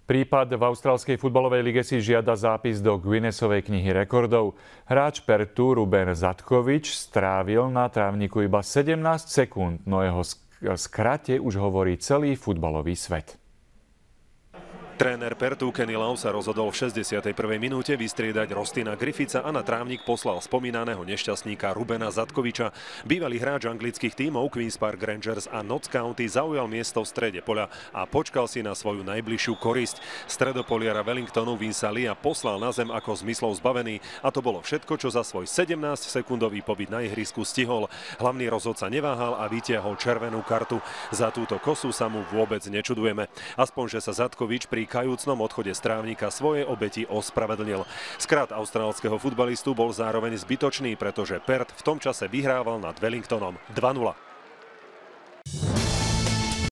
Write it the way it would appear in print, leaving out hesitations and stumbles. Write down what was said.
Prípad v austrálskej futbalovej lige si žiada zápis do Guinnessovej knihy rekordov. Hráč Perthu Ruben Zadkovič strávil na trávniku iba 17 sekúnd, no jeho skrate už hovorí celý futbalový svet. Tréner Perthu Kenny Lau sa rozhodol v 61. minúte vystriedať Rustina Griffitha a na trávnik poslal spomínaného nešťastníka Rubena Zadkoviča. Bývalý hráč anglických tímov Queens Park Rangers a Notts County zaujal miesto v strede poľa a počkal si na svoju najbližšiu korisť. Stredopoliara Wellingtonu Vincea Leea poslal na zem ako zmyslov zbavený a to bolo všetko, čo za svoj 17-sekundový pobyt na ihrisku stihol. Hlavný rozhodca neváhal a vytiahol červenú kartu. Za túto kosu sa mu vôbec nečudujeme. Aspoň, že sa Zadkovič pri kajúcnom odchode z trávnika svojej obeti ospravedlnil. Skrat austrálskeho futbalistu bol zároveň zbytočný, pretože Perth v tom čase vyhrával nad Wellingtonom 2-0.